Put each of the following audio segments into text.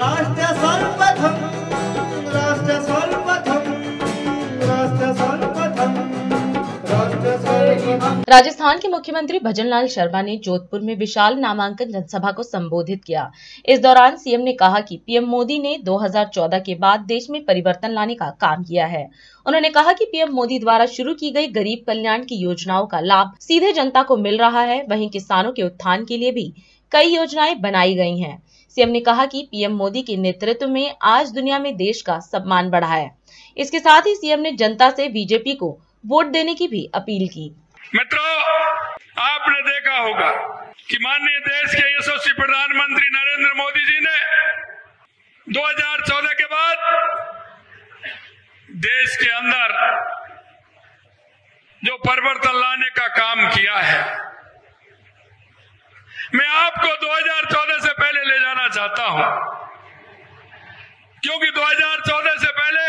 राष्ट्र सर्वप्रथम, राष्ट्र सर्वप्रथम, राष्ट्र सर्वप्रथम, राष्ट्र सर्वप्रथम। राजस्थान के मुख्यमंत्री भजनलाल शर्मा ने जोधपुर में विशाल नामांकन जनसभा को संबोधित किया। इस दौरान सीएम ने कहा कि पीएम मोदी ने 2014 के बाद देश में परिवर्तन लाने का काम किया है। उन्होंने कहा कि पीएम मोदी द्वारा शुरू की गई गरीब कल्याण की योजनाओं का लाभ सीधे जनता को मिल रहा है। वहीं किसानों के उत्थान के लिए भी कई योजनाएं बनाई गई हैं। सीएम ने कहा कि पीएम मोदी के नेतृत्व में आज दुनिया में देश का सम्मान बढ़ा है। इसके साथ ही सीएम ने जनता से बीजेपी को वोट देने की भी अपील की। मित्रों, आपने देखा होगा कि माननीय देश के यशस्वी प्रधानमंत्री नरेंद्र मोदी जी ने 2014 के बाद देश के अंदर जो परिवर्तन लाने का काम किया है, मैं आपको 2014 से पहले ले जाना चाहता हूं, क्योंकि 2014 से पहले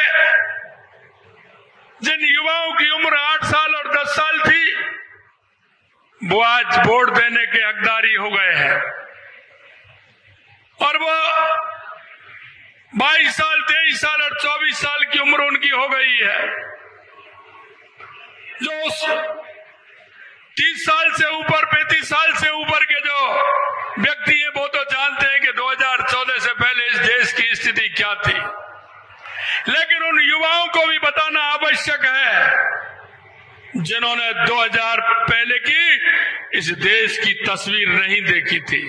जिन युवाओं की उम्र 8 साल और 10 साल थी, वो आज वोट देने के हकदारी हो गए हैं और वो 22 साल, 23 साल और 24 साल की उम्र उनकी हो गई है। जो 30 साल से ऊपर, 35 साल से ऊपर के जो व्यक्ति हैं, वो तो जानते हैं कि 2014 से पहले इस देश की स्थिति क्या थी। लेकिन उन युवाओं को भी बताना आवश्यक है जिन्होंने 2000 पहले की इस देश की तस्वीर नहीं देखी थी।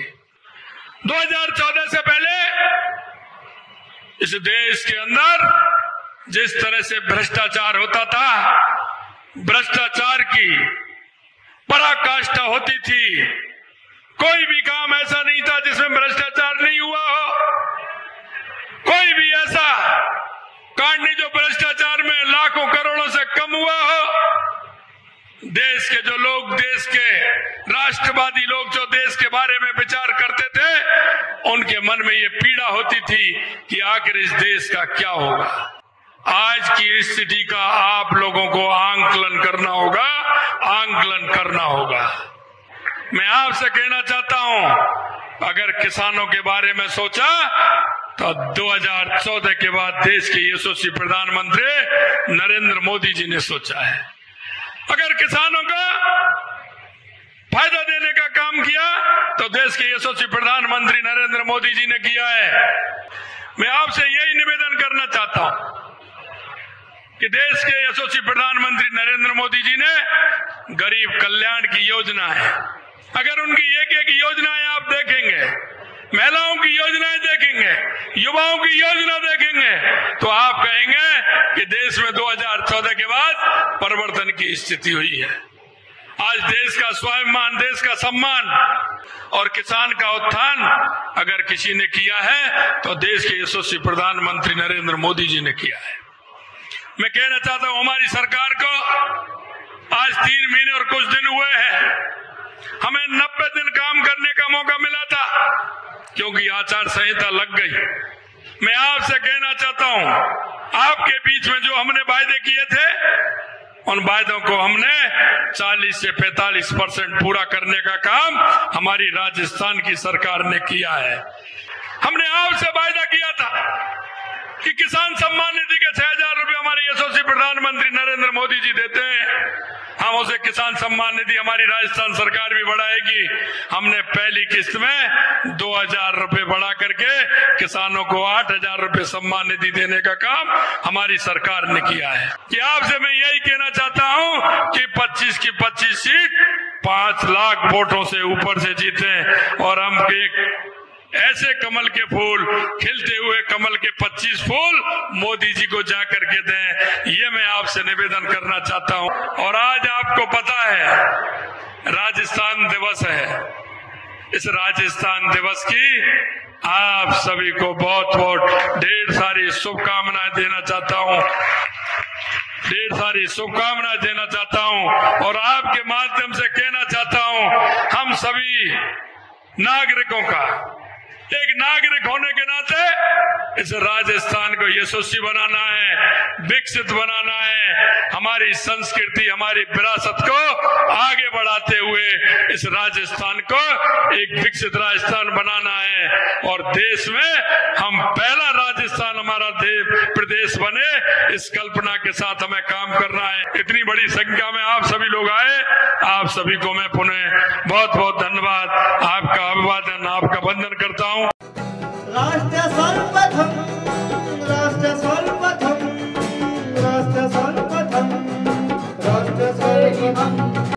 2014 से पहले इस देश के अंदर जिस तरह से भ्रष्टाचार होता था, भ्रष्टाचार की पराकाष्ठा होती थी। कोई भी काम ऐसा नहीं था जिसमें भ्रष्टाचार नहीं हुआ हो। कोई भी ऐसा कांड नहीं जो भ्रष्टाचार में लाखों करोड़ों से कम हुआ हो। देश के जो लोग, देश के राष्ट्रवादी लोग जो देश के बारे में विचार करते थे, उनके मन में ये पीड़ा होती थी कि आखिर इस देश का क्या होगा। आज की स्थिति का आप लोगों को आंकलन करना होगा, आंकलन करना होगा। मैं आपसे कहना चाहता हूं, अगर किसानों के बारे में सोचा तो 2014 के बाद देश के यशस्वी प्रधानमंत्री नरेंद्र मोदी जी ने सोचा है। अगर किसानों का फायदा देने का काम किया तो देश के यशस्वी प्रधानमंत्री नरेंद्र मोदी जी ने किया है। मैं आपसे यही निवेदन करना चाहता हूं कि देश के यशस्वी प्रधानमंत्री नरेंद्र मोदी जी ने गरीब कल्याण की योजना है। अगर उनकी एक एक योजनाएं आप देखेंगे, महिलाओं की योजनाएं देखेंगे, युवाओं की योजना देखेंगे, तो आप कहेंगे कि देश में 2014 के बाद परिवर्तन की स्थिति हुई है। आज देश का स्वाभिमान, देश का सम्मान और किसान का उत्थान अगर किसी ने किया है तो देश के यशस्वी प्रधानमंत्री नरेंद्र मोदी जी ने किया है। मैं कहना चाहता हूं, हमारी सरकार को आज 3 महीने और कुछ दिन हुए हैं। हमें 90 दिन काम करने का मौका मिला था, क्योंकि आचार संहिता लग गई। मैं आपसे कहना चाहता हूं, आपके बीच में जो हमने वायदे किए थे, उन वायदों को हमने 40 से 45% पूरा करने का काम हमारी राजस्थान की सरकार ने किया है। हमने आपसे वायदा किया था कि किसान सम्मान निधि के 6,000 रुपए हमारे यशस्वी प्रधानमंत्री नरेंद्र मोदी जी देते हैं। हम उसे किसान सम्मान निधि हमारी राजस्थान सरकार भी बढ़ाएगी। हमने पहली किस्त में 2,000 रुपए बढ़ा करके किसानों को 8,000 रुपए सम्मान निधि देने का काम हमारी सरकार ने किया है। कि आपसे मैं यही कहना चाहता हूं कि 25 की 25 सीट 5 लाख वोटों से ऊपर से जीते और हम एक ऐसे कमल के फूल, खिलते हुए कमल के 25 फूल मोदी जी को जाकर के दें, ये मैं आपसे निवेदन करना चाहता हूं। और आज आपको पता है राजस्थान दिवस है। इस राजस्थान दिवस की आप सभी को बहुत बहुत ढेर सारी शुभकामनाएं देना चाहता हूं, ढेर सारी शुभकामनाएं देना चाहता हूं। और आपके माध्यम से कहना चाहता हूं, हम सभी नागरिकों का, एक नागरिक होने के नाते इस राजस्थान को यशस्वी बनाना है, विकसित बनाना है, हमारी संस्कृति, हमारी विरासत को आगे बढ़ाते हुए इस राजस्थान को एक विकसित राजस्थान बनाना है और देश में हम पहला राजस्थान हमारा प्रदेश बने, इस कल्पना के साथ हमें काम करना है। इतनी बड़ी संख्या में आप सभी लोग आए, आप सभी को मैं पुनः बहुत बहुत धन्यवाद, आपका अभिवादन, आपका वंदन करता हूँ। राष्ट्र सर्वप्रथम